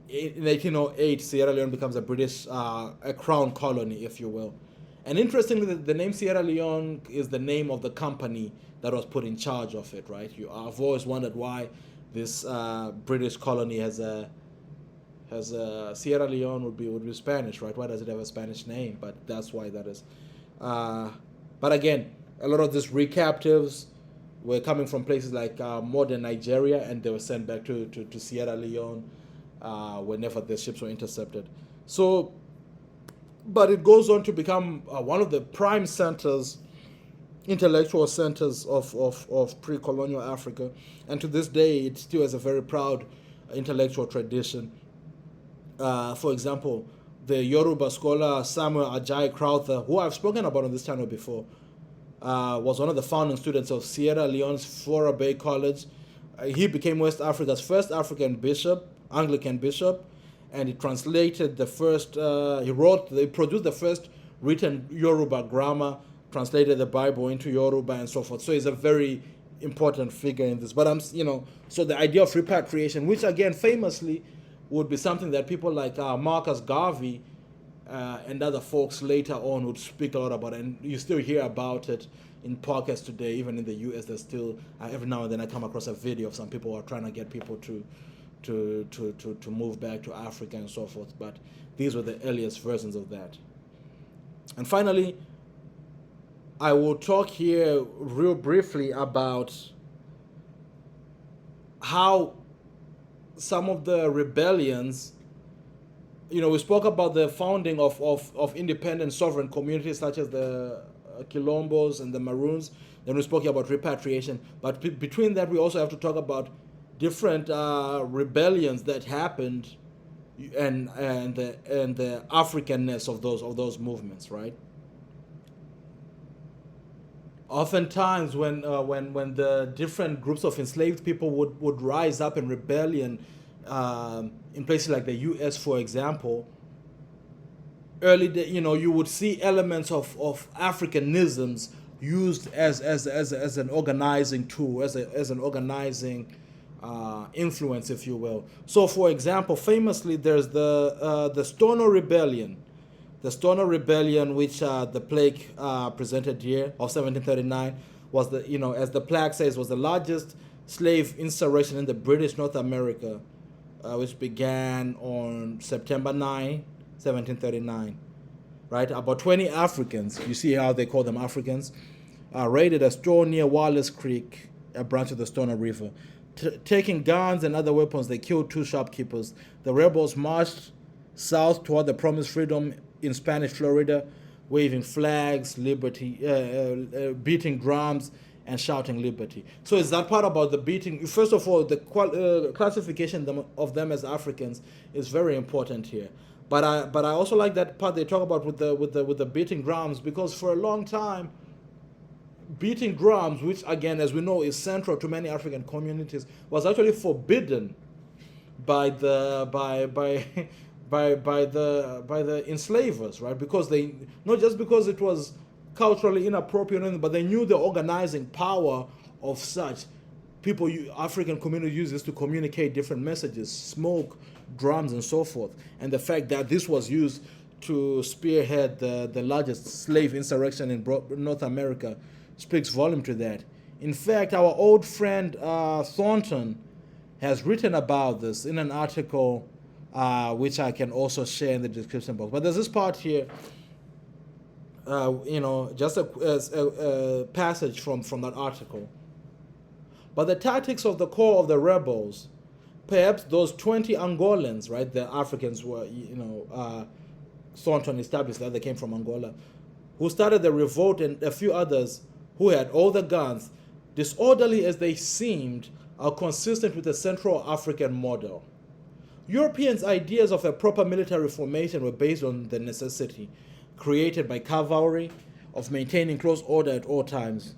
in 1808, Sierra Leone becomes a British, a crown colony, if you will. And interestingly, the name Sierra Leone is the name of the company that was put in charge of it, right? I've always wondered why this British colony has a Sierra Leone would be Spanish, right? Why does it have a Spanish name? But that's why that is. But again, a lot of these recaptives were coming from places like modern Nigeria, and they were sent back to Sierra Leone whenever the ships were intercepted. So, but it goes on to become one of the prime centers, intellectual centers of pre-colonial Africa, and to this day, it still has a very proud intellectual tradition. For example, the Yoruba scholar Samuel Ajayi Crowther, who I've spoken about on this channel before, was one of the founding students of Sierra Leone's Flora Bay College. He became West Africa's first African bishop, Anglican bishop, and he translated the first, they produced the first written Yoruba grammar, translated the Bible into Yoruba and so forth. So he's a very important figure in this. But so the idea of repatriation, which again famously would be something that people like Marcus Garvey and other folks later on would speak a lot about, and you still hear about it in podcasts today. Even in the US, there's still every now and then I come across a video of some people who are trying to get people to move back to Africa and so forth. But these were the earliest versions of that. And finally, I will talk here real briefly about how some of the rebellions, we spoke about the founding of independent sovereign communities such as the Quilombos and the Maroons. Then we spoke about repatriation. But between that, we also have to talk about different rebellions that happened and the Africanness of those movements, right? Oftentimes, when the different groups of enslaved people would rise up in rebellion in places like the U.S., for example, you would see elements of Africanisms used as an organizing tool, as an organizing influence, if you will. So, for example, famously, there's the Stono Rebellion. The Stono Rebellion, which the plaque presented here of 1739, was as the plaque says, was the largest slave insurrection in the British North America, which began on September 9, 1739. Right, about 20 Africans, you see how they call them Africans, raided a store near Wallace Creek, a branch of the Stono River. Taking guns and other weapons, they killed 2 shopkeepers. The rebels marched south toward the promised freedom in Spanish Florida, waving flags, liberty, beating drums, and shouting liberty. So it's that part about the beating. First of all, the classification of them as Africans is very important here. But I also like that part they talk about with the beating drums, because for a long time, beating drums, which again, as we know, is central to many African communities, was actually forbidden by the enslavers, right? Because they, not just because it was culturally inappropriate, but they knew the organizing power of such people. African community uses to communicate different messages, smoke, drums, and so forth. And the fact that this was used to spearhead the largest slave insurrection in North America speaks volume to that. In fact, our old friend Thornton has written about this in an article, which I can also share in the description box. But there's this part here, just a passage from that article. But the tactics of the core of the rebels, perhaps those 20 Angolans, right? The Africans were, Thornton established that they came from Angola, who started the revolt, and a few others who had all the guns, disorderly as they seemed, are consistent with the Central African model. Europeans' ideas of a proper military formation were based on the necessity created by cavalry of maintaining close order at all times.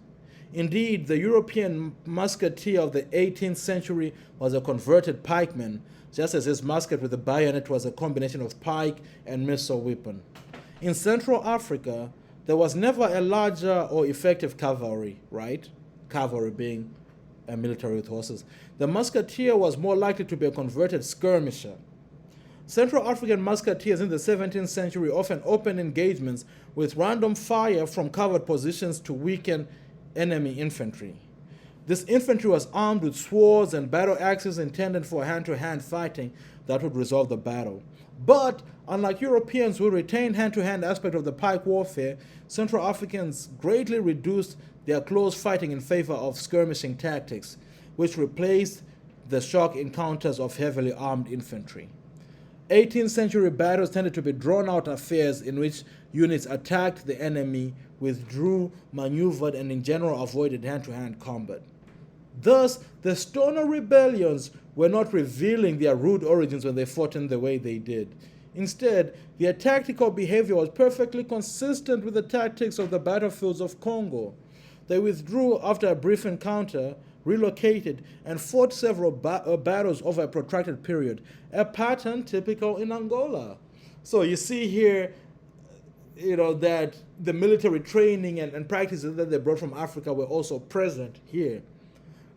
Indeed, the European musketeer of the 18th century was a converted pikeman, just as his musket with a bayonet was a combination of pike and missile weapon. In Central Africa, there was never a larger or effective cavalry, right? Cavalry being a military with horses. The musketeer was more likely to be a converted skirmisher. Central African musketeers in the 17th century often opened engagements with random fire from covered positions to weaken enemy infantry. This infantry was armed with swords and battle axes intended for hand-to-hand fighting that would resolve the battle. But, unlike Europeans who retained hand-to-hand aspect of the pike warfare, Central Africans greatly reduced their close fighting in favor of skirmishing tactics, which replaced the shock encounters of heavily armed infantry. 18th century battles tended to be drawn-out affairs in which units attacked the enemy, withdrew, maneuvered, and in general avoided hand-to-hand combat. Thus, the Stono rebellions were not revealing their rude origins when they fought in the way they did. Instead, their tactical behavior was perfectly consistent with the tactics of the battlefields of Congo. They withdrew after a brief encounter, relocated, and fought several battles over a protracted period, a pattern typical in Angola. So you see here, that the military training and practices that they brought from Africa were also present here.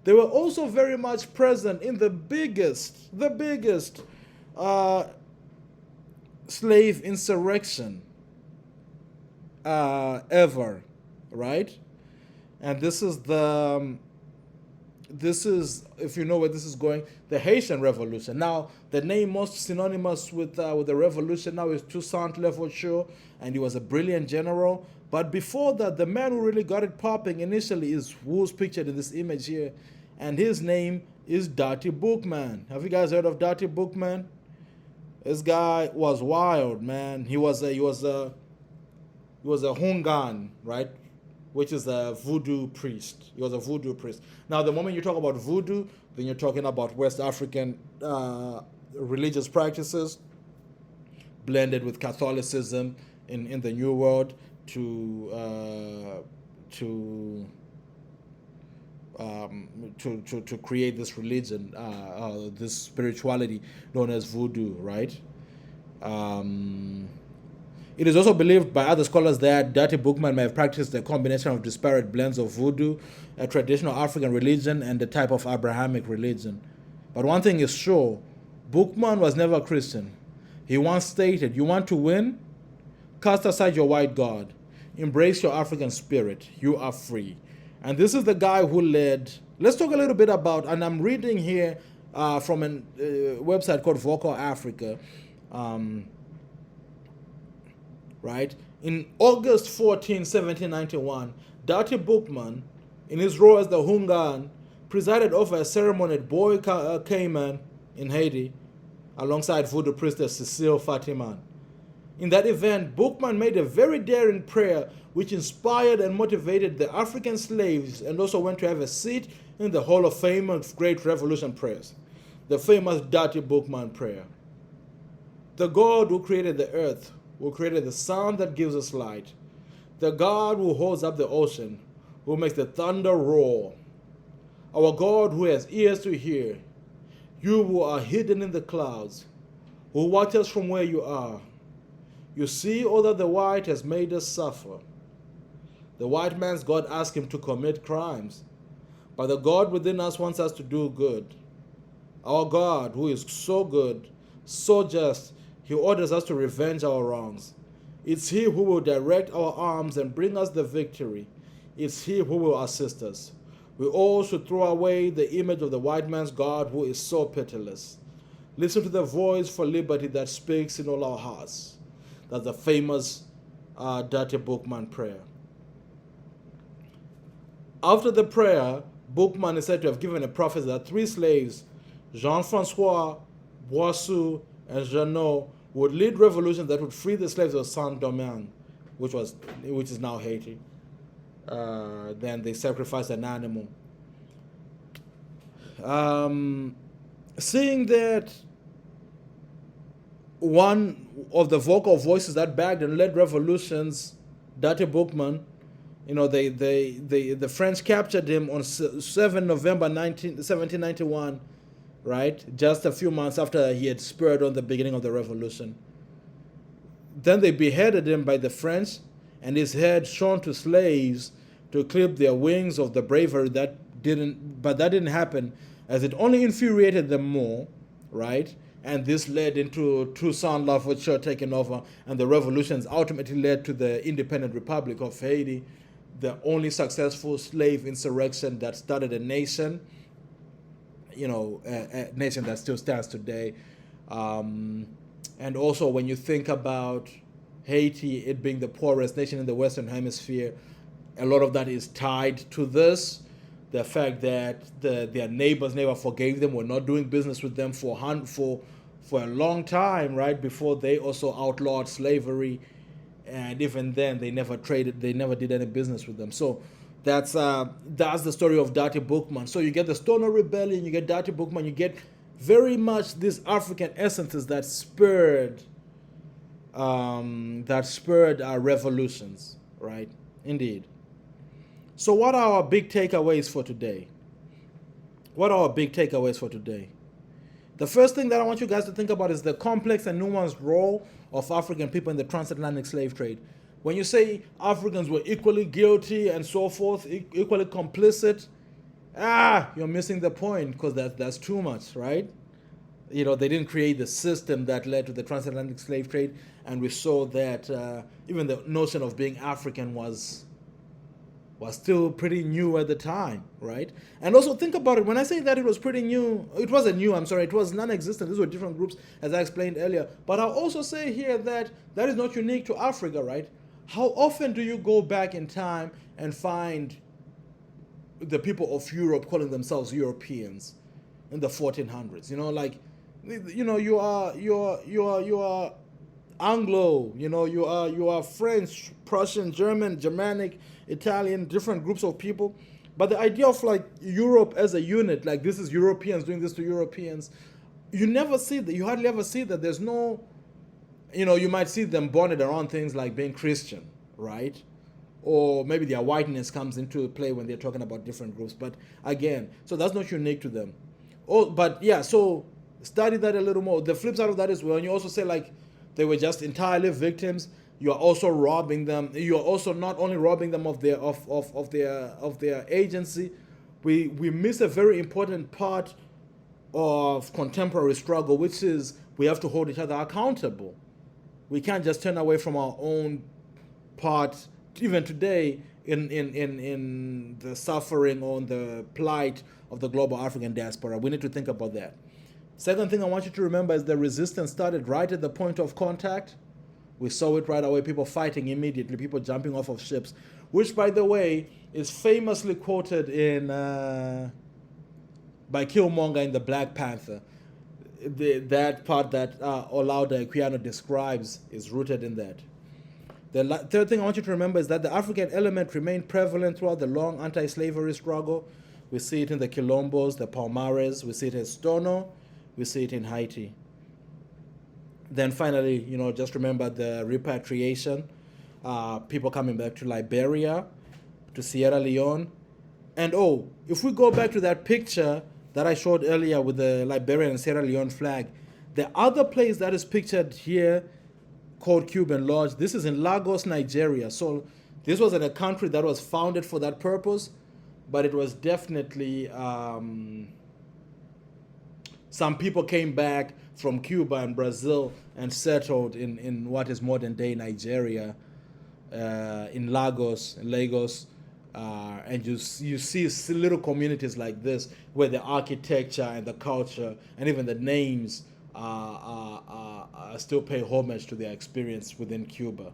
They were also very much present in the biggest slave insurrection ever, right? And this is, if you know where this is going, the Haitian Revolution. Now, the name most synonymous with the revolution now is Toussaint Louverture, and he was a brilliant general. But before that, the man who really got it popping initially is who's pictured in this image here, and his name is Dutty Boukman. Have you guys heard of Dutty Boukman? This guy was wild, man. He was a Hungan, right? Which is a voodoo priest. He was a voodoo priest. Now, the moment you talk about voodoo, then you're talking about West African religious practices blended with Catholicism in the New World to create this religion, this spirituality known as voodoo, right? It is also believed by other scholars that Dutty Boukman may have practiced a combination of disparate blends of voodoo, a traditional African religion, and the type of Abrahamic religion. But one thing is sure, Bookman was never a Christian. He once stated, "You want to win? Cast aside your white God. Embrace your African spirit. You are free." And this is the guy who led. Let's talk a little bit about, and I'm reading here from a website called Vocal Africa. Right? In August 14, 1791, Dutty Boukman, in his role as the Hungan, presided over a ceremony at Boy Cayman in Haiti, alongside voodoo priestess Cecile Fatiman. In that event, Bookman made a very daring prayer which inspired and motivated the African slaves, and also went to have a seat in the Hall of Fame of Great Revolution prayers, the famous Dutty Boukman prayer. The God who created the earth, who created the sun that gives us light, the God who holds up the ocean, who makes the thunder roar, our God who has ears to hear, you who are hidden in the clouds, who watch us from where you are. You see all that the white has made us suffer. The white man's God asked him to commit crimes, but the God within us wants us to do good. Our God, who is so good, so just, he orders us to revenge our wrongs. It's he who will direct our arms and bring us the victory. It's he who will assist us. We all should throw away the image of the white man's God who is so pitiless. Listen to the voice for liberty that speaks in all our hearts. That's the famous Dutty Boukman prayer. After the prayer, Boukman is said to have given a prophecy that 3 slaves, Jean-Francois, Boissou, and Jeannot, would lead revolutions that would free the slaves of Saint-Domingue, which is now Haiti. Then they sacrificed an animal. Seeing that one of the vocal voices that backed and led revolutions, Dutty Boukman, the French captured him on 7 November 1791, right? Just a few months after he had spurred on the beginning of the revolution. Then they beheaded him by the French, and his head shown to slaves to clip their wings of the bravery but that didn't happen, as it only infuriated them more, right? And this led into Toussaint Louverture taking over, and the revolutions ultimately led to the independent Republic of Haiti, the only successful slave insurrection that started a nation, a nation that still stands today. And also when you think about Haiti, it being the poorest nation in the Western Hemisphere, a lot of that is tied to this. The fact that their neighbors never forgave them, were not doing business with them for a long time, right? Before they also outlawed slavery. And even then, they never did any business with them. So that's the story of Dutty Boukman. So you get the Stono Rebellion, you get Dutty Boukman, you get very much these African essences that spurred our revolutions, right? Indeed. So what are our big takeaways for today? The first thing that I want you guys to think about is the complex and nuanced role of African people in the transatlantic slave trade. When you say Africans were equally guilty and so forth, equally complicit, you're missing the point, because that's too much, right? They didn't create the system that led to the transatlantic slave trade, and we saw that even the notion of being African was still pretty new at the time, right? And also think about it, when I say that it was pretty new, it wasn't new, it was non-existent. These were different groups, as I explained earlier. But I'll also say here that is not unique to Africa, right? How often do you go back in time and find the people of Europe calling themselves Europeans in the 1400s? You are Anglo, you are French, Prussian, German, Germanic, Italian, different groups of people. But the idea of Europe as a unit, like this is Europeans doing this to Europeans, you never see that. You hardly ever see that. There's no, you might see them bonded around things like being Christian, right? Or maybe their whiteness comes into play when they're talking about different groups. But again, so that's not unique to them. So study that a little more. The flip side of that is when you also say they were just entirely victims, you are also robbing them. You are also not only robbing them of their agency. We miss a very important part of contemporary struggle, which is we have to hold each other accountable. We can't just turn away from our own part, even today, in the suffering or the plight of the global African diaspora. We need to think about that. Second thing I want you to remember is the resistance started right at the point of contact. We saw it right away, people fighting immediately, people jumping off of ships, which, by the way, is famously quoted in by Killmonger in the Black Panther. That part that Olaudah Equiano describes is rooted in that. The third thing I want you to remember is that the African element remained prevalent throughout the long anti-slavery struggle. We see it in the Quilombos, the Palmares, we see it in Stono, we see it in Haiti. Then finally, just remember the repatriation, people coming back to Liberia, to Sierra Leone. And if we go back to that picture that I showed earlier with the Liberian and Sierra Leone flag, the other place that is pictured here called Cuban Lodge, this is in Lagos, Nigeria. So this wasn't a country that was founded for that purpose, but it was definitely, some people came back from Cuba and Brazil and settled in what is modern day Nigeria, in Lagos, and you see little communities like this where the architecture and the culture and even the names still pay homage to their experience within Cuba.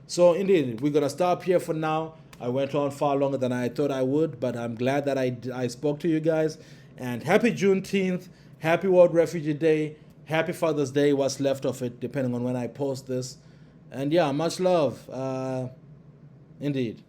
So indeed, we're going to stop here for now. I went on far longer than I thought I would, but I'm glad that I spoke to you guys. And happy Juneteenth, happy World Refugee Day, happy Father's Day, what's left of it, depending on when I post this. And yeah, much love. Indeed.